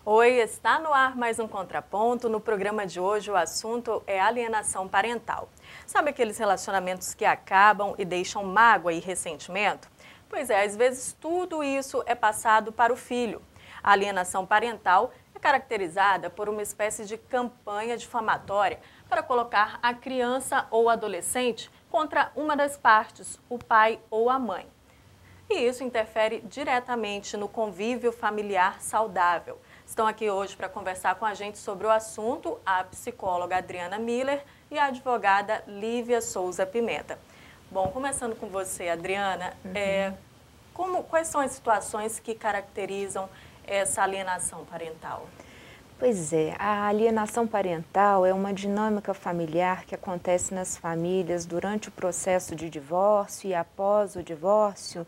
Oi, está no ar mais um Contraponto. No programa de hoje o assunto é alienação parental. Sabe aqueles relacionamentos que acabam e deixam mágoa e ressentimento? Pois é, às vezes tudo isso é passado para o filho. A alienação parental é caracterizada por uma espécie de campanha difamatória para colocar a criança ou adolescente contra uma das partes, o pai ou a mãe. E isso interfere diretamente no convívio familiar saudável. Estão aqui hoje para conversar com a gente sobre o assunto a psicóloga Adriana Miller e a advogada Lívia Souza Pimenta. Bom, começando com você, Adriana, quais são as situações que caracterizam essa alienação parental? Pois é, a alienação parental é uma dinâmica familiar que acontece nas famílias durante o processo de divórcio e após o divórcio,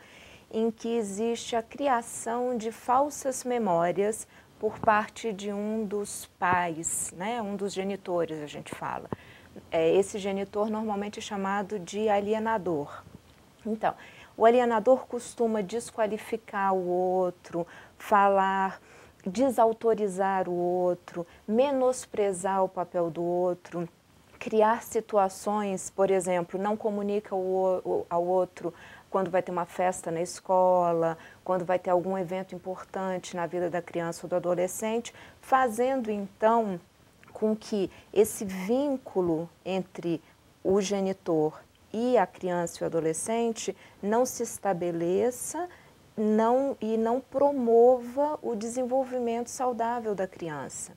em que existe a criação de falsas memórias por parte de um dos pais, né? Um dos genitores, a gente fala. Esse genitor normalmente é chamado de alienador. Então, o alienador costuma desqualificar o outro, falar, desautorizar o outro, menosprezar o papel do outro, criar situações, por exemplo, não comunica ao outro quando vai ter uma festa na escola, quando vai ter algum evento importante na vida da criança ou do adolescente, fazendo então com que esse vínculo entre o genitor e a criança e o adolescente não se estabeleça e não promova o desenvolvimento saudável da criança.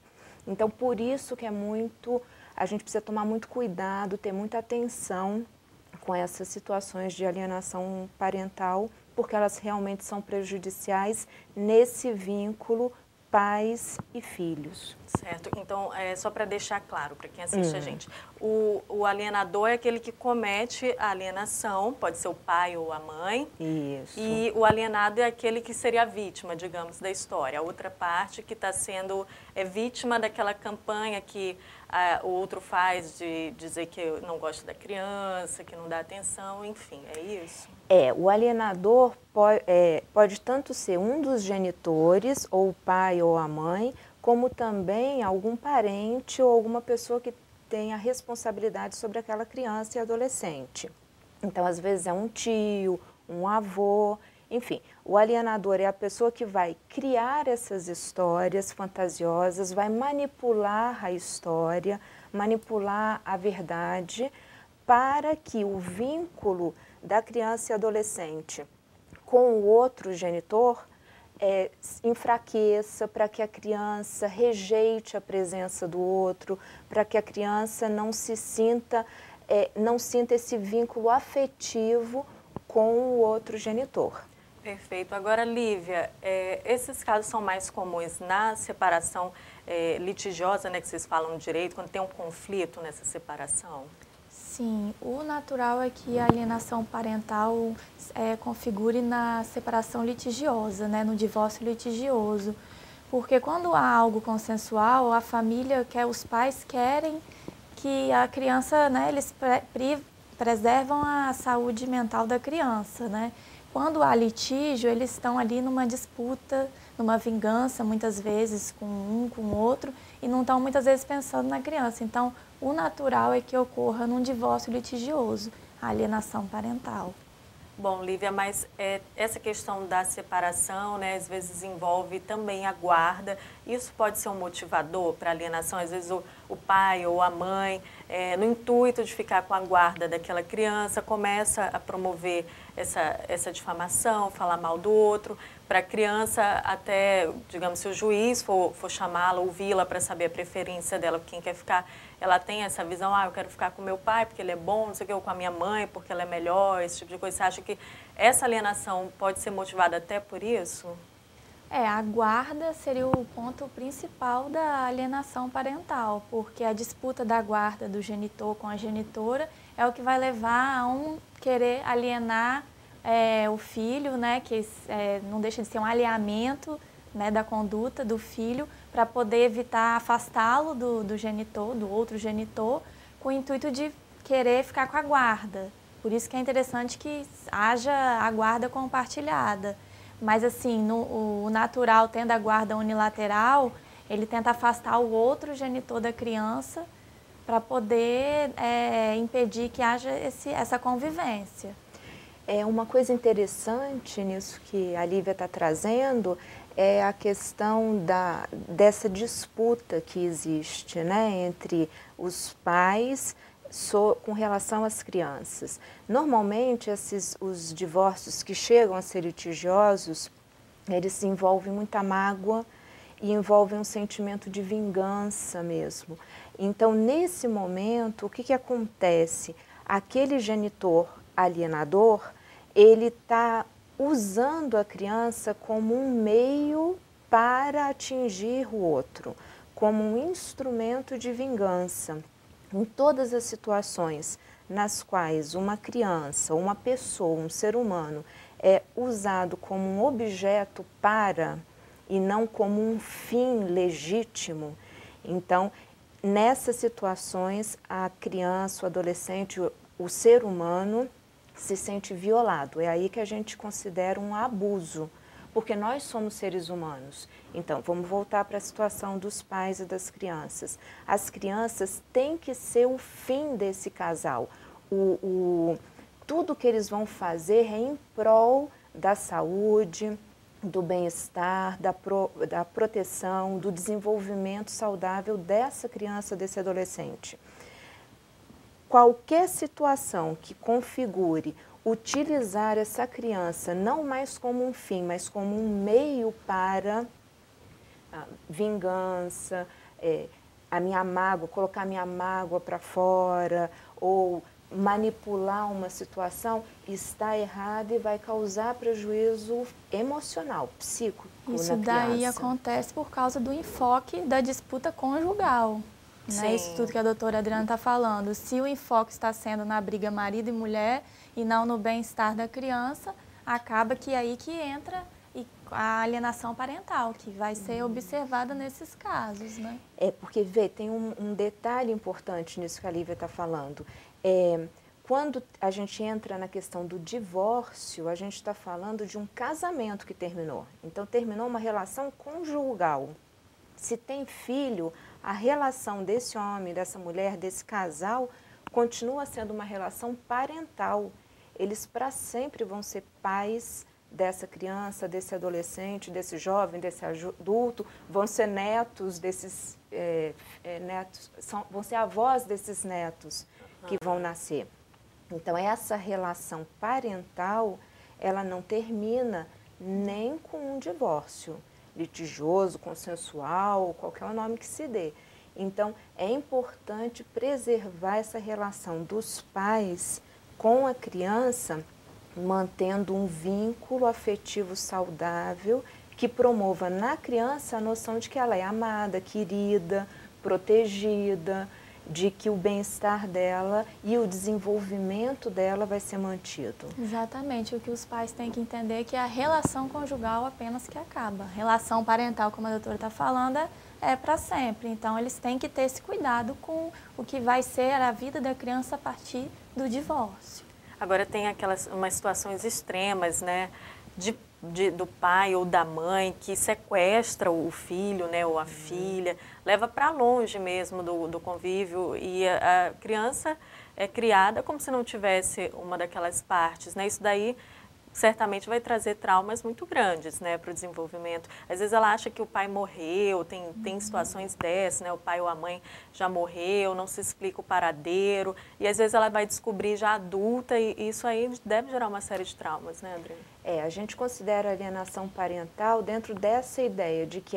Então, por isso que a gente precisa tomar muito cuidado, ter muita atenção com essas situações de alienação parental, porque elas realmente são prejudiciais nesse vínculo pais e filhos. Certo, então só para deixar claro para quem assiste a gente, o alienador é aquele que comete a alienação, pode ser o pai ou a mãe. Isso. E o alienado é aquele que seria a vítima, digamos, da história, a outra parte que está sendo vítima daquela campanha que o outro faz de dizer que não gosta da criança, que não dá atenção, enfim, é isso? O alienador pode tanto ser um dos genitores, ou o pai ou a mãe, como também algum parente ou alguma pessoa que tenha responsabilidade sobre aquela criança e adolescente. Então, às vezes é um tio, um avô, enfim. O alienador é a pessoa que vai criar essas histórias fantasiosas, vai manipular a história, manipular a verdade, para que o vínculo da criança e adolescente com o outro genitor enfraqueça, para que a criança rejeite a presença do outro, para que a criança não sinta esse vínculo afetivo com o outro genitor. Perfeito. Agora, Lívia, esses casos são mais comuns na separação litigiosa, né, que vocês falam no direito, quando tem um conflito nessa separação? Sim, o natural é que a alienação parental configure na separação litigiosa, né, no divórcio litigioso. Porque quando há algo consensual, a família os pais querem que a criança, né, eles preservam a saúde mental da criança, né? Quando há litígio, eles estão ali numa disputa, numa vingança, muitas vezes com um, com o outro, e não estão muitas vezes pensando na criança. Então, o natural é que ocorra num divórcio litigioso, a alienação parental. Bom, Lívia, mas essa questão da separação, né, às vezes envolve também a guarda. Isso pode ser um motivador para alienação? Às vezes o pai ou a mãe, no intuito de ficar com a guarda daquela criança, começa a promover essa difamação, falar mal do outro, para a criança até, digamos, se o juiz for chamá-la, ouvi-la para saber a preferência dela, quem quer ficar, ela tem essa visão, eu quero ficar com meu pai porque ele é bom, não sei o que, ou com a minha mãe porque ela é melhor, esse tipo de coisa. Você acha que essa alienação pode ser motivada até por isso? A guarda seria o ponto principal da alienação parental, porque a disputa da guarda do genitor com a genitora é o que vai levar a um querer alienar o filho, né, que não deixa de ser um alinhamento, né, da conduta do filho, para poder evitar afastá-lo do genitor, do outro genitor, com o intuito de querer ficar com a guarda. Por isso que é interessante que haja a guarda compartilhada. Mas assim, o natural tendo a guarda unilateral, ele tenta afastar o outro genitor da criança para poder impedir que haja essa convivência. Uma coisa interessante nisso que a Lívia está trazendo é a questão dessa disputa que existe, né, entre os pais com relação às crianças. Normalmente, os divórcios que chegam a ser litigiosos, eles envolvem muita mágoa e envolvem um sentimento de vingança mesmo. Então, nesse momento, o que acontece? Aquele genitor alienador, ele está usando a criança como um meio para atingir o outro, como um instrumento de vingança. Em todas as situações nas quais uma criança, uma pessoa, um ser humano é usado como um objeto e não como um fim legítimo, então, nessas situações, a criança, o adolescente, o ser humano se sente violado. É aí que a gente considera um abuso, porque nós somos seres humanos. Então, vamos voltar para a situação dos pais e das crianças. As crianças têm que ser o fim desse casal. Tudo que eles vão fazer é em prol da saúde, do bem-estar, da proteção, do desenvolvimento saudável dessa criança, desse adolescente. Qualquer situação que configure utilizar essa criança não mais como um fim, mas como um meio para vingança, a minha mágoa, colocar a minha mágoa para fora, ou manipular uma situação, está errado e vai causar prejuízo emocional, psíquico na criança. Isso daí acontece por causa do enfoque da disputa conjugal. Né? Isso tudo que a doutora Adriana está falando. Se o enfoque está sendo na briga marido e mulher e não no bem-estar da criança, acaba que é aí que entra a alienação parental, que vai ser observada nesses casos. Né? Porque, tem um detalhe importante nisso que a Lívia está falando. Quando a gente entra na questão do divórcio, a gente está falando de um casamento que terminou. Então, terminou uma relação conjugal. Se tem filho, a relação desse homem, dessa mulher, desse casal, continua sendo uma relação parental. Eles para sempre vão ser pais dessa criança, desse adolescente, desse jovem, desse adulto, vão ser netos desses netos, vão ser avós desses netos que vão nascer. Então, essa relação parental, ela não termina nem com um divórcio litigioso, consensual, qualquer nome que se dê. Então, é importante preservar essa relação dos pais com a criança, mantendo um vínculo afetivo saudável que promova na criança a noção de que ela é amada, querida, protegida, de que o bem-estar dela e o desenvolvimento dela vai ser mantido. Exatamente. O que os pais têm que entender é que a relação conjugal apenas que acaba. A relação parental, como a doutora está falando, é para sempre. Então, eles têm que ter esse cuidado com o que vai ser a vida da criança a partir do divórcio. Agora, tem umas situações extremas, né, do pai ou da mãe que sequestra o filho, né, ou a filha, leva para longe mesmo do convívio e a criança é criada como se não tivesse uma daquelas partes, né? Isso daí certamente vai trazer traumas muito grandes, né, para o desenvolvimento. Às vezes ela acha que o pai morreu, tem situações dessas, né, o pai ou a mãe já morreu, não se explica o paradeiro, e às vezes ela vai descobrir já adulta, e isso aí deve gerar uma série de traumas, né, Adriana? A gente considera a alienação parental dentro dessa ideia de que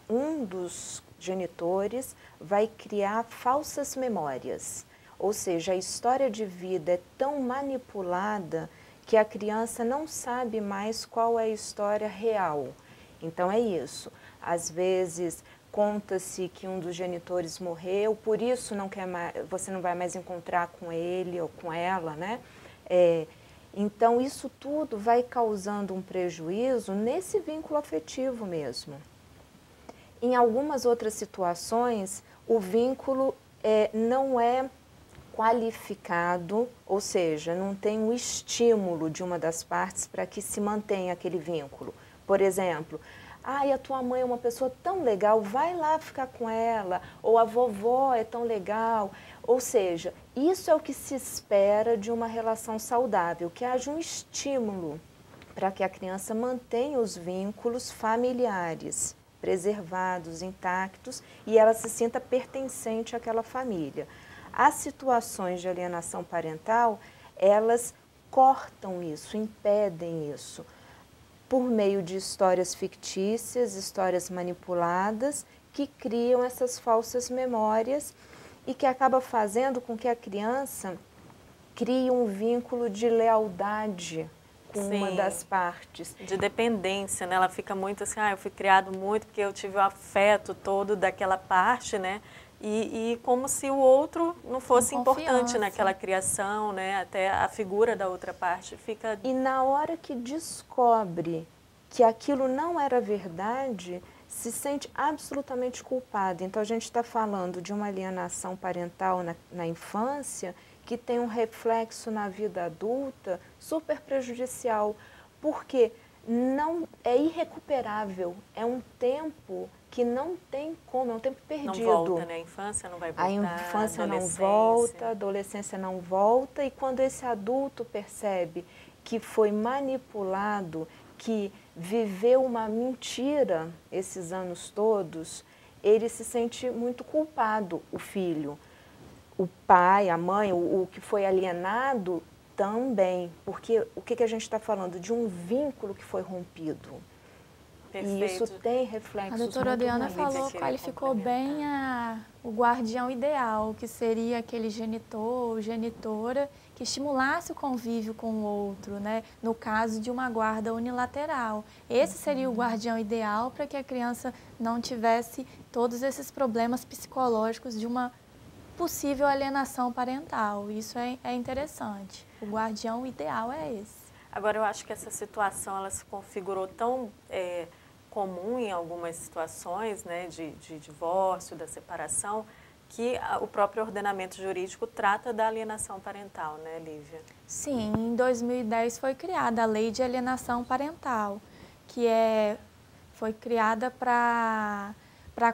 um dos genitores vai criar falsas memórias, ou seja, a história de vida é tão manipulada que a criança não sabe mais qual é a história real. Então, é isso. Às vezes, conta-se que um dos genitores morreu, por isso você não vai mais encontrar com ele ou com ela, né? Então, isso tudo vai causando um prejuízo nesse vínculo afetivo mesmo. Em algumas outras situações, o vínculo não é qualificado, ou seja, não tem um estímulo de uma das partes para que se mantenha aquele vínculo. Por exemplo, ai, a tua mãe é uma pessoa tão legal, vai lá ficar com ela, ou a vovó é tão legal. Ou seja, isso é o que se espera de uma relação saudável, que haja um estímulo para que a criança mantenha os vínculos familiares preservados, intactos, e ela se sinta pertencente àquela família. As situações de alienação parental, elas cortam isso, impedem isso, por meio de histórias fictícias, histórias manipuladas, que criam essas falsas memórias e que acaba fazendo com que a criança crie um vínculo de lealdade com uma das partes. De dependência, né? Ela fica muito assim, eu fui criado muito porque eu tive o afeto todo daquela parte, né? E como se o outro não fosse importante naquela criação, né? Até a figura da outra parte fica... E na hora que descobre que aquilo não era verdade, se sente absolutamente culpado. Então a gente está falando de uma alienação parental na infância que tem um reflexo na vida adulta super prejudicial, porque não é irrecuperável, é um tempo que não tem como, é um tempo perdido. Não volta, né? A infância não vai voltar. A infância não volta, a adolescência não volta, e quando esse adulto percebe que foi manipulado, que viveu uma mentira esses anos todos, ele se sente muito culpado, o filho. O pai, a mãe, o que foi alienado também, porque o que a gente está falando? De um vínculo que foi rompido. Perfeito. E isso tem reflexos muito A doutora Adriana ruins. qualificou bem o guardião ideal, que seria aquele genitor ou genitora que estimulasse o convívio com o outro, né? No caso de uma guarda unilateral. Esse seria o guardião ideal para que a criança não tivesse todos esses problemas psicológicos de uma possível alienação parental. Isso é interessante. O guardião ideal é esse. Agora, eu acho que essa situação ela se configurou tão comum em algumas situações, né, de divórcio, da separação, que o próprio ordenamento jurídico trata da alienação parental, né, Lívia? Sim, em 2010 foi criada a Lei de Alienação Parental, que foi criada para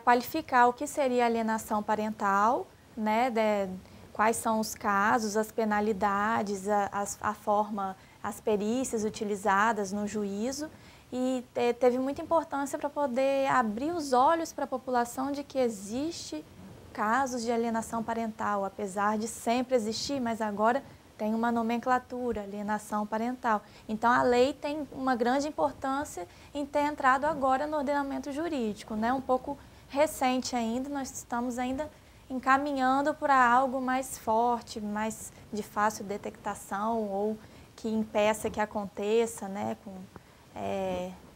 qualificar o que seria alienação parental, né, quais são os casos, as penalidades, a forma, as perícias utilizadas no juízo, e teve muita importância para poder abrir os olhos para a população de que existe casos de alienação parental, apesar de sempre existir, mas agora tem uma nomenclatura, alienação parental. Então a lei tem uma grande importância em ter entrado agora no ordenamento jurídico, né? Um pouco recente ainda, nós estamos ainda encaminhando para algo mais forte, mais de fácil detectação ou que impeça que aconteça, né, com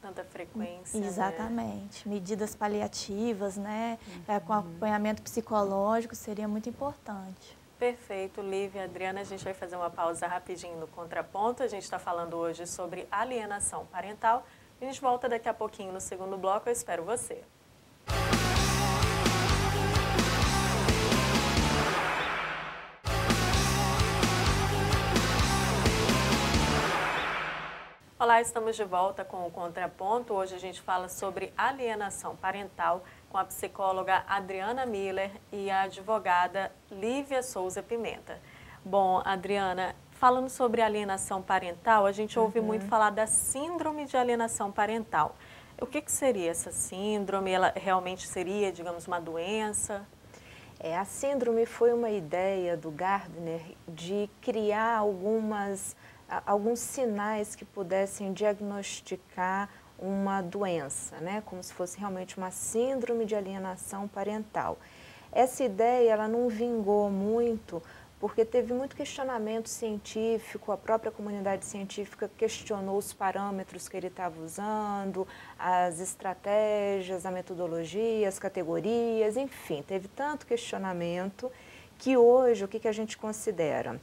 tanta frequência. Exatamente. Né? Medidas paliativas, né, com acompanhamento psicológico seria muito importante. Perfeito, Lívia, Adriana, a gente vai fazer uma pausa rapidinho no contraponto. A gente está falando hoje sobre alienação parental. A gente volta daqui a pouquinho no segundo bloco, eu espero você. Olá, estamos de volta com o Contraponto. Hoje a gente fala sobre alienação parental com a psicóloga Adriana Miller e a advogada Lívia Souza Pimenta. Bom, Adriana, falando sobre alienação parental, a gente ouve muito falar da síndrome de alienação parental. O que seria essa síndrome? Ela realmente seria, digamos, uma doença? A síndrome foi uma ideia do Gardner de criar alguns sinais que pudessem diagnosticar uma doença, né? Como se fosse realmente uma síndrome de alienação parental. Essa ideia ela não vingou muito porque teve muito questionamento científico, a própria comunidade científica questionou os parâmetros que ele estava usando, as estratégias, a metodologia, as categorias, enfim, teve tanto questionamento que hoje o que a gente considera?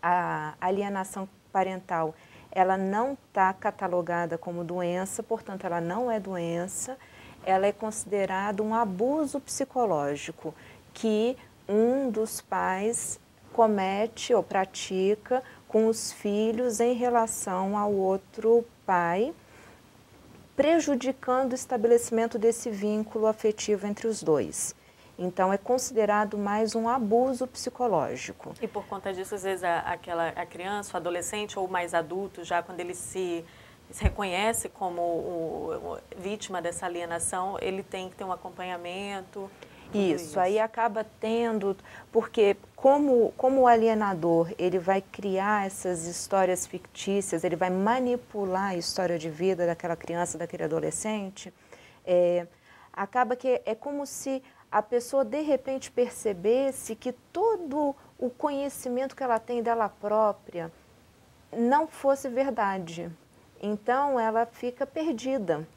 A alienação parental, ela não está catalogada como doença, portanto, ela não é doença, ela é considerada um abuso psicológico que um dos pais comete ou pratica com os filhos em relação ao outro pai, prejudicando o estabelecimento desse vínculo afetivo entre os dois. Então, é considerado mais um abuso psicológico. E por conta disso, às vezes, a criança, o adolescente ou mais adulto, já quando ele se reconhece como vítima dessa alienação, ele tem que ter um acompanhamento. Isso, aí acaba tendo, porque como o alienador, ele vai criar essas histórias fictícias, ele vai manipular a história de vida daquela criança, daquele adolescente, acaba que é como se a pessoa de repente percebesse que todo o conhecimento que ela tem dela própria não fosse verdade. Então ela fica perdida.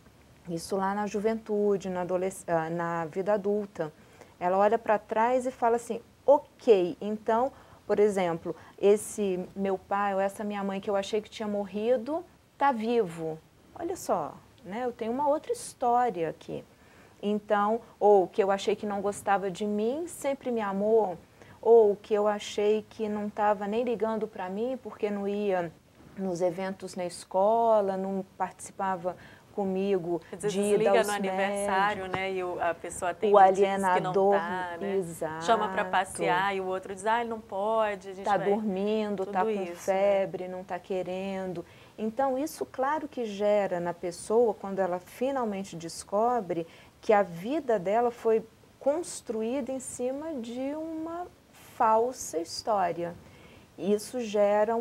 Isso lá na juventude, na vida adulta. Ela olha para trás e fala assim, ok, então, por exemplo, esse meu pai ou essa minha mãe que eu achei que tinha morrido, está vivo. Olha só, né? Eu tenho uma outra história aqui. Então, ou que eu achei que não gostava de mim, sempre me amou, ou que eu achei que não estava nem ligando para mim porque não ia nos eventos na escola, não participava comigo de ir aos no aniversário, né? E a pessoa tem o alienador, que não tá, né? exato. Chama para passear e o outro diz, ele não pode. Está dormindo, está com febre, né? Não está querendo. Então, isso claro que gera na pessoa, quando ela finalmente descobre que a vida dela foi construída em cima de uma falsa história. Isso gera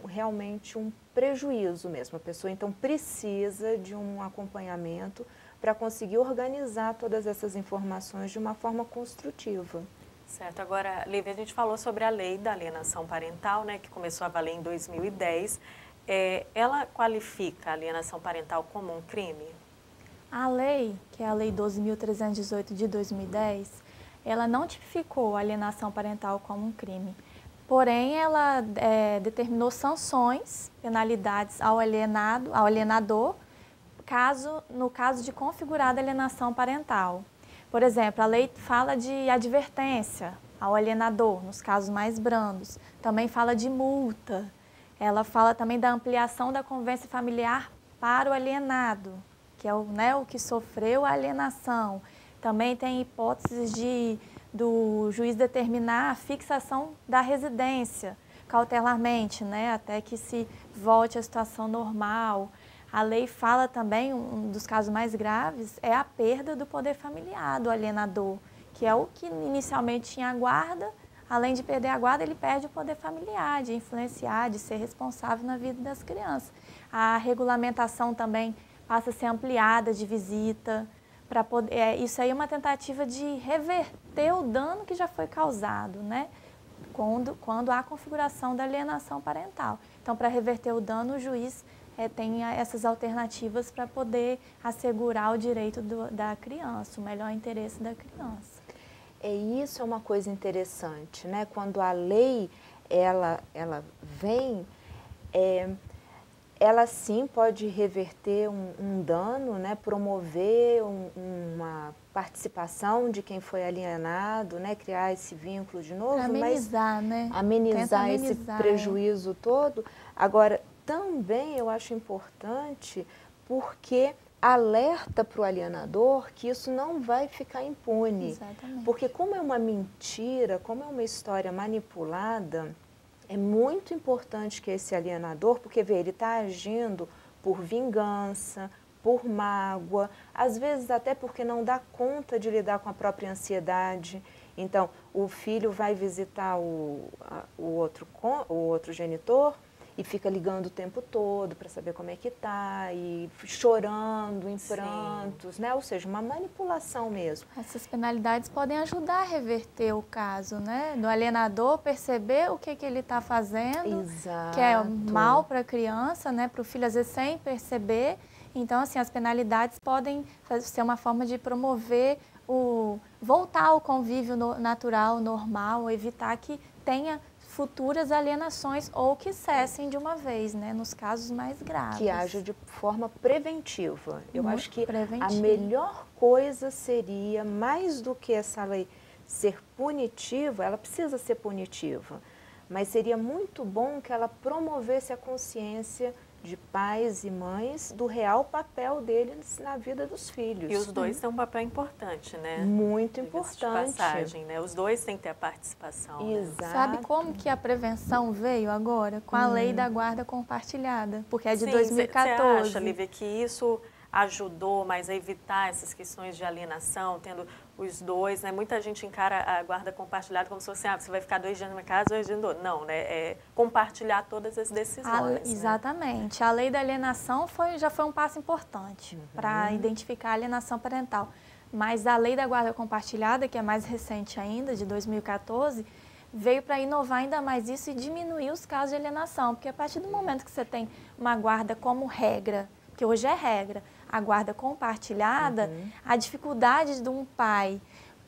realmente um prejuízo mesmo. A pessoa, então, precisa de um acompanhamento para conseguir organizar todas essas informações de uma forma construtiva. Certo. Agora, Lívia, a gente falou sobre a lei da alienação parental, né, que começou a valer em 2010. Ela qualifica a alienação parental como um crime? A lei, que é a Lei 12.318 de 2010, ela não tipificou a alienação parental como um crime. Porém, ela determinou sanções, penalidades ao alienador, no caso de configurada alienação parental. Por exemplo, a lei fala de advertência ao alienador, nos casos mais brandos. Também fala de multa. Ela fala também da ampliação da convivência familiar para o alienado, que é o que sofreu a alienação. Também tem hipóteses do juiz determinar a fixação da residência cautelarmente, né, até que se volte à situação normal. A lei fala também, um dos casos mais graves, é a perda do poder familiar do alienador, que é o que inicialmente tinha a guarda. Além de perder a guarda, ele perde o poder familiar, de influenciar, de ser responsável na vida das crianças. A regulamentação também passa a ser ampliada de visita. Isso aí é uma tentativa de reverter o dano que já foi causado, né? Quando há configuração da alienação parental. Então, para reverter o dano, o juiz tem essas alternativas para poder assegurar o direito da criança, o melhor interesse da criança. Isso é uma coisa interessante, né? Quando a lei ela vem, ela sim pode reverter um dano, né? Promover uma participação de quem foi alienado, né? Criar esse vínculo de novo, amenizar, né? Amenizar esse prejuízo todo. Agora, também eu acho importante porque alerta para o alienador que isso não vai ficar impune. Exatamente. Porque como é uma mentira, como é uma história manipulada, é muito importante que esse alienador, porque ele está agindo por vingança, por mágoa, às vezes até porque não dá conta de lidar com a própria ansiedade. Então, o filho vai visitar o outro genitor e fica ligando o tempo todo para saber como é que está, e chorando em prantos, né? Ou seja, uma manipulação mesmo. Essas penalidades podem ajudar a reverter o caso, né? Do alienador perceber o que ele está fazendo, exato, que é mal para a criança, né? Para o filho, às vezes, sem perceber. Então, assim, as penalidades podem ser uma forma de promover voltar ao convívio natural, normal, evitar que tenha futuras alienações ou que cessem de uma vez, né, nos casos mais graves. Que haja de forma preventiva. Eu acho que preventiva. A melhor coisa seria, mais do que essa lei ser punitiva, ela precisa ser punitiva, mas seria muito bom que ela promovesse a consciência de pais e mães do real papel deles na vida dos filhos. E os dois têm um papel importante, né? Muito Diga-se de importante. passagem, né? Os dois têm que ter a participação. Exato. Né? Sabe como que a prevenção veio agora? Com a lei da guarda compartilhada, porque é de Sim, 2014. Você acha, Lívia, que isso ajudou mais a evitar essas questões de alienação, tendo os dois, né? Muita gente encara a guarda compartilhada como se fosse, você vai ficar 2 dias na minha casa, 2 dias no outro. Não, né? É compartilhar todas as decisões. Exatamente. Né? A lei da alienação já foi um passo importante para identificar a alienação parental. Mas a lei da guarda compartilhada, que é mais recente ainda, de 2014, veio para inovar ainda mais isso e diminuir os casos de alienação. Porque a partir do momento que você tem uma guarda como regra, que hoje é regra, a guarda compartilhada, a dificuldade de um pai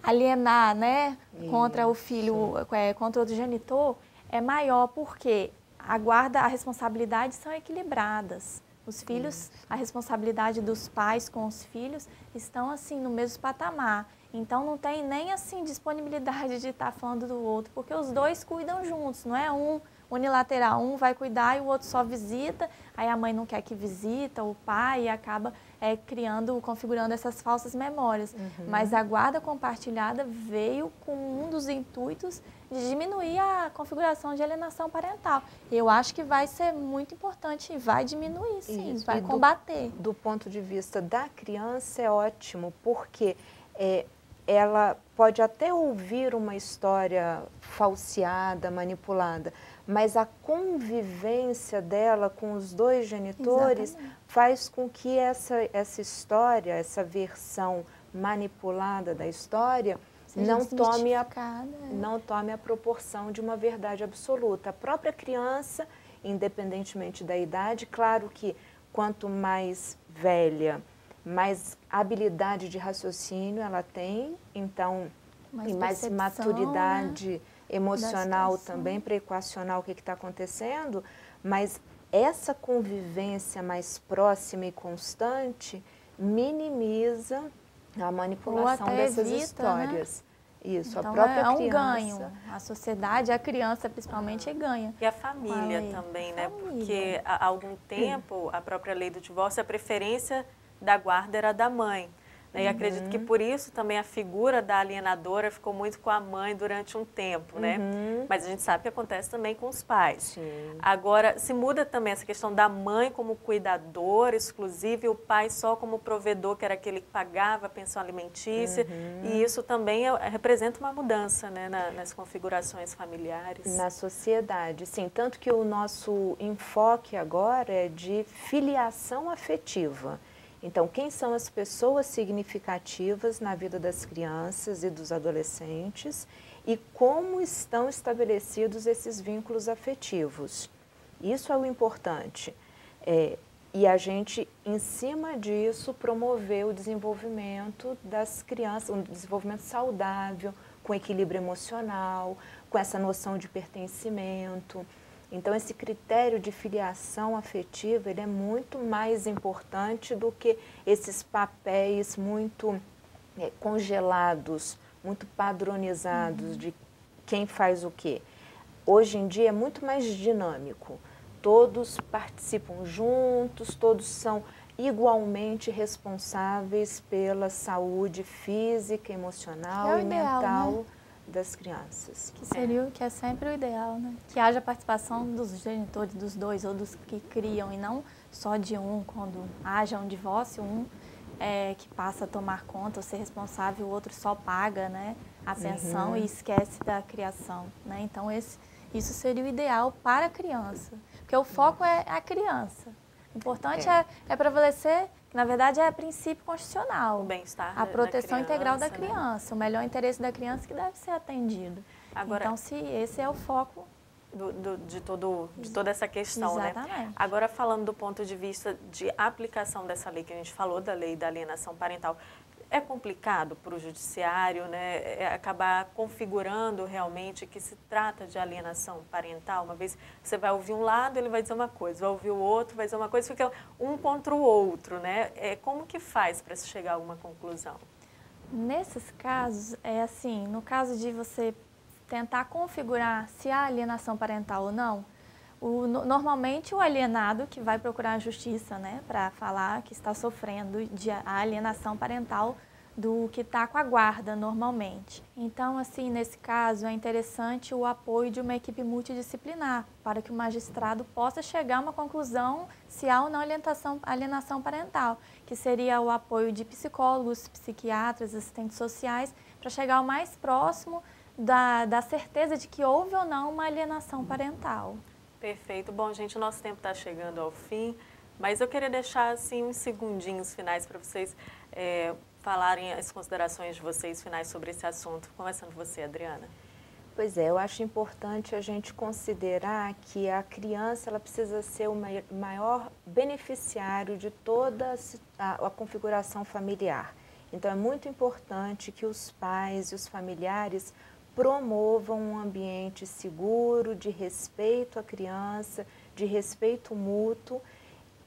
alienar, né, contra o filho, contra outro genitor, é maior porque a guarda, a responsabilidade são equilibradas. Os filhos, a responsabilidade dos pais com os filhos estão assim no mesmo patamar. Então não tem nem assim disponibilidade de estar falando do outro, porque os dois cuidam juntos, não é um unilateral, um vai cuidar e o outro só visita, aí a mãe não quer que visita, o pai, e acaba configurando essas falsas memórias. Mas a guarda compartilhada veio com um dos intuitos de diminuir a configuração de alienação parental. Eu acho que vai ser muito importante e vai diminuir, sim, vai combater. Do ponto de vista da criança é ótimo, porque ela pode até ouvir uma história falseada, manipulada, mas a convivência dela com os dois genitores faz com que essa história, essa versão manipulada da história, não tome a proporção de uma verdade absoluta. A própria criança, independentemente da idade, claro que quanto mais velha, mais habilidade de raciocínio ela tem, então, e mais maturidade, né, emocional também para equacionar o que está acontecendo, mas essa convivência mais próxima e constante minimiza a manipulação dessas histórias. Né? Isso, então, a própria criança. É um ganho. A sociedade, a criança principalmente ganha. E a família também, né? Porque há algum tempo a própria lei do divórcio, a preferência da guarda era da mãe. Né? E acredito que por isso também a figura da alienadora ficou muito com a mãe durante um tempo, né? Mas a gente sabe que acontece também com os pais. Sim. Agora, se muda também essa questão da mãe como cuidadora exclusiva e o pai só como provedor, que era aquele que pagava a pensão alimentícia. E isso também representa uma mudança, né, nas configurações familiares. Na sociedade, sim. Tanto que o nosso enfoque agora é de filiação afetiva. Então, quem são as pessoas significativas na vida das crianças e dos adolescentes e como estão estabelecidos esses vínculos afetivos. Isso é o importante. E a gente, em cima disso, promover o desenvolvimento das crianças, um desenvolvimento saudável, com equilíbrio emocional, com essa noção de pertencimento. Então, esse critério de filiação afetiva, ele é muito mais importante do que esses papéis muito congelados, muito padronizados de quem faz o quê. Hoje em dia é muito mais dinâmico. Todos participam juntos, todos são igualmente responsáveis pela saúde física, emocional e mental, né, das crianças. Que é sempre o ideal, né? Que haja participação dos genitores, dos dois, ou dos que criam, e não só de um, quando haja um divórcio, que passa a tomar conta ou ser responsável, o outro só paga, né, a pensão e esquece da criação, né? Então, isso seria o ideal para a criança, porque o foco é a criança. O importante é prevalecer, que na verdade é princípio constitucional. O bem-estar a proteção da criança, integral da né? criança, o melhor interesse da criança que deve ser atendido. Agora, então, se esse é o foco de toda essa questão, exatamente, né? Agora, falando do ponto de vista de aplicação dessa lei, que a gente falou da lei da alienação parental, é complicado para o judiciário, né, acabar configurando realmente que se trata de alienação parental. Uma vez você vai ouvir um lado, ele vai dizer uma coisa, vai ouvir o outro, vai dizer uma coisa, fica um contra o outro, né? Como que faz para se chegar a alguma conclusão? Nesses casos, é assim, no caso de você tentar configurar se há alienação parental ou não, Normalmente o alienado que vai procurar a justiça, né, para falar que está sofrendo de alienação parental do que está com a guarda normalmente. Então, assim, nesse caso é interessante o apoio de uma equipe multidisciplinar para que o magistrado possa chegar a uma conclusão se há ou não alienação parental, que seria o apoio de psicólogos, psiquiatras, assistentes sociais, para chegar ao mais próximo da certeza de que houve ou não uma alienação parental. Perfeito. Bom, gente, o nosso tempo está chegando ao fim, mas eu queria deixar assim uns segundinhos finais para vocês falarem as considerações de vocês finais sobre esse assunto. Começando com você, Adriana. Pois é, eu acho importante a gente considerar que a criança ela precisa ser o maior beneficiário de toda a configuração familiar. Então é muito importante que os pais e os familiares promovam um ambiente seguro, de respeito à criança, de respeito mútuo,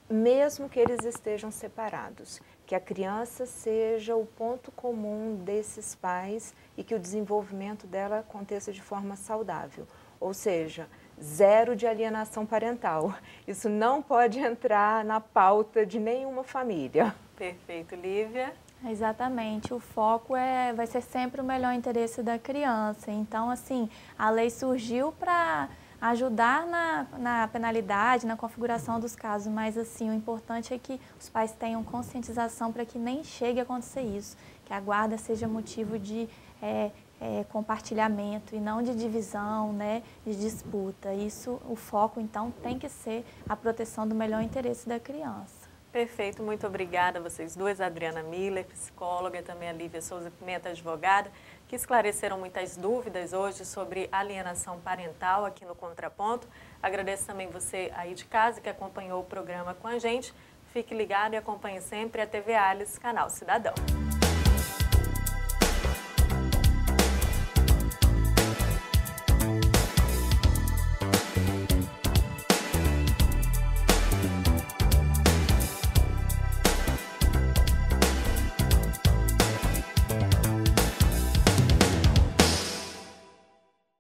mesmo que eles estejam separados. Que a criança seja o ponto comum desses pais e que o desenvolvimento dela aconteça de forma saudável. Ou seja, zero de alienação parental. Isso não pode entrar na pauta de nenhuma família. Perfeito. Lívia? Exatamente, o foco vai ser sempre o melhor interesse da criança. Então, assim, a lei surgiu para ajudar na penalidade, na configuração dos casos, mas assim, o importante é que os pais tenham conscientização para que nem chegue a acontecer isso, que a guarda seja motivo de compartilhamento e não de divisão, né, de disputa. Isso, o foco então tem que ser a proteção do melhor interesse da criança. Perfeito, muito obrigada a vocês duas, a Adriana Miller, psicóloga, e também a Lívia Souza Pimenta, advogada, que esclareceram muitas dúvidas hoje sobre alienação parental aqui no Contraponto. Agradeço também você aí de casa que acompanhou o programa com a gente. Fique ligado e acompanhe sempre a TV Alice, canal Cidadão.